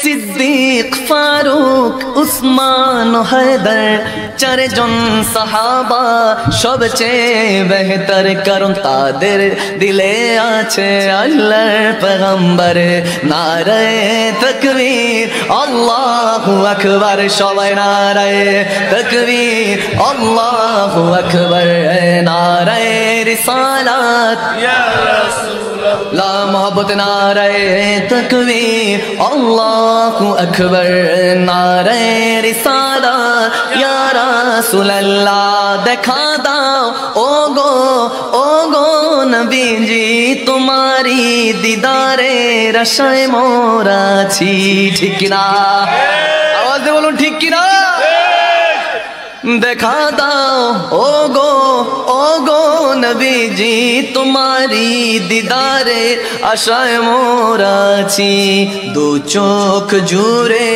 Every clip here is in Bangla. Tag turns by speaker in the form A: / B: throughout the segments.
A: সিদ্দিক ফারুক উসমান ও হায়দার চারজন সাহাবা সবচেয়ে বেহতর, কারণ তাদের দিলে আছে আল্লাহর পয়গম্বর। নারায়ে তাকবীর আল্লাহু আকবার, সবাই নারায়ে তাকবীর আল্লাহু আকবার। নারায়ে রিসালাত ইয়া রাসূলুল্লাহ, মোহাব্বত নারায়ে তাকবীর আল্লাহু আকবার। নারায়ে রিসালাত ইয়া রাসূলুল্লাহ, দেখা দাও ও গো নবীজি, তোমারি দিদারে আশায় মোরা আছি। ঠিক কিনা? আওয়াজ দিয়ে বলুন ঠিক কিনা? দেখা দাও ও গো নবীজি, তোমারি দিদারে আশায় মোরা আছি। দু চোখ জুড়ে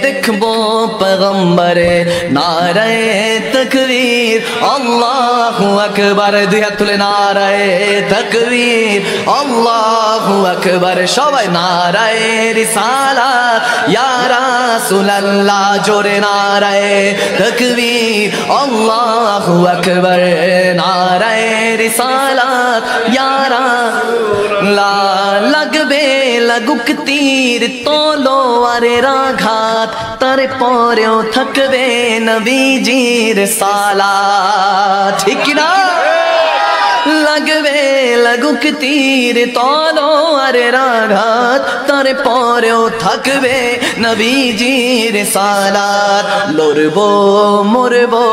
A: দেখবো পয়গম্বরে। নারায়ে তাকবীর আল্লাহু আকবার, দুই হাত তুলে নারায়ে তাকবীর আল্লাহু আকবার। সবাই নারায়ে রিসালাত ইয়া রাসূলুল্লাহ, জোরে নারায়ে তাকবীর আল্লাহু আকবার। নারায়ে রিসালাত ইয়া রাসূলুল্লাহ, লাগবে লাগুক তীর তলোয়ারের আঘাত, তারপরেও থাকবে নবীজির সালাত। ঠিক না? লাগবে লাগুক তীর তলোয়ারের আঘাত, তারপরেও থাকবে নবীজির সালাত। লড়বো মরবো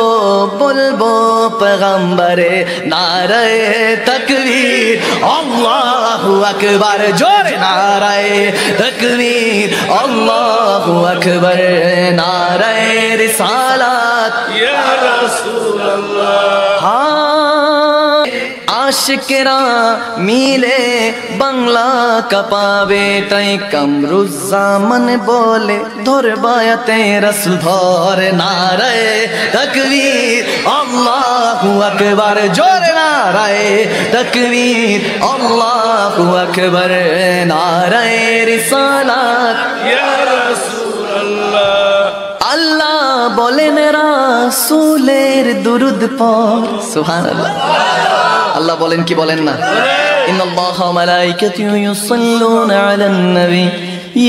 A: বলবো পয়গম্বরে। নারায়ে তাকবীর আল্লাহু আকবার, জোরে নারায়ে তাকবীর আল্লাহু আকবার। নারায়ে রিসালাত ইয়া রাসূলুল্লাহ। আশিকেরা মিলে বাংলা কাঁপাবে, তাই কামরুজ্জামান বলে ধরবায়াতে রাসূল ধর। নারায়ে তাকবীর আল্লাহু আকবার, জোরে নারায়ে তাকবীর আল্লাহু আকবার। নারায়ে রিসালাত ইয়া রাসূলুল্লাহ। আল্লাহ বলেন রাসূলের দুরূদ পড়। সুবহানাল্লাহ। আল্লাহ বলেন কি বলেন না? ইন্নাল্লাহা ওয়া মালাইকাতুহু ইউসাল্লুনা আলান নবী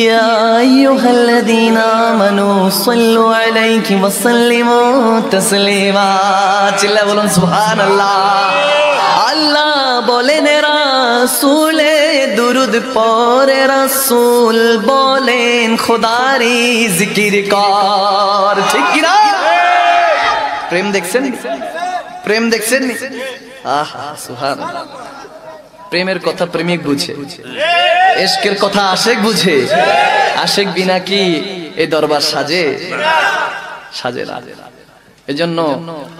A: ইয়া আইয়ুহাল্লাযীনা আমানু সাল্লু আলাইহি ওয়া সাল্লিমু তাসলিমা। চিল্লা বলুন সুবহানাল্লাহ। আল্লাহ বলেন রাসূলে দুরূদ পড়ে, রাসূল বলেন খোদারি জিকির কর। ঠিক কি না? প্রেম দেখছেন? প্রেম দেখছেন? আহা সুবহানাল্লাহ। প্রেমের কথা প্রেমিক বুঝে, ইশকের কথা আশিক বুঝে। আশিক বিনা কি এই দরবার সাজে? সাজে না। এজন্য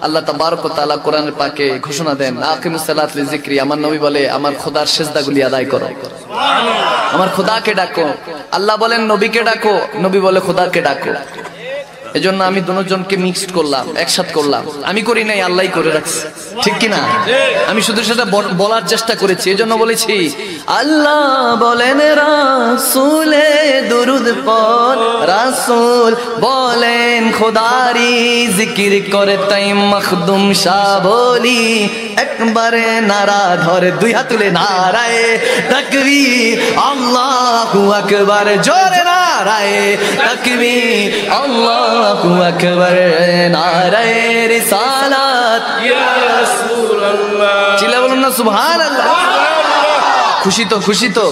A: আল্লাহ তাবারক ওয়া তাআলা কোরআনের পাকে ঘোষণা দেন, আকিমুস সালাত লিযিকরি। আমার নবী বলে আমার খোদার সিজদাগুলি আদায় করো, আমার খোদাকে ডাকো। আল্লাহ বলেন নবীকে ডাকো, নবী বলে খোদাকে ডাকো। এজন্য আমি দুজনকে মিক্সড করলাম, একসাথ করলাম। আমি করি নাই, আল্লাহই করে রাখছে। ঠিক কি না? আমি শুধু সেটা বলার চেষ্টা করেছি। এজন্য বলেছি আল্লাহ বলেন রাসূলে দুরূদ পড়, রাসূল বলেন খোদারি জিকির করে। তাই মখদুম শাহ বলি একবারে নারা ধরে, দুই হাত তুলে নারায়ে তাকবীর আল্লাহু আকবার, জোরে নারায়ে তাকবীর আল্লাহু আকবার। নারায়ে রিসালাত ইয়া রাসূলুল্লাহ। চিল্লা বলুন না সুবহানাল্লাহ। খুশি তো? খুশি তো?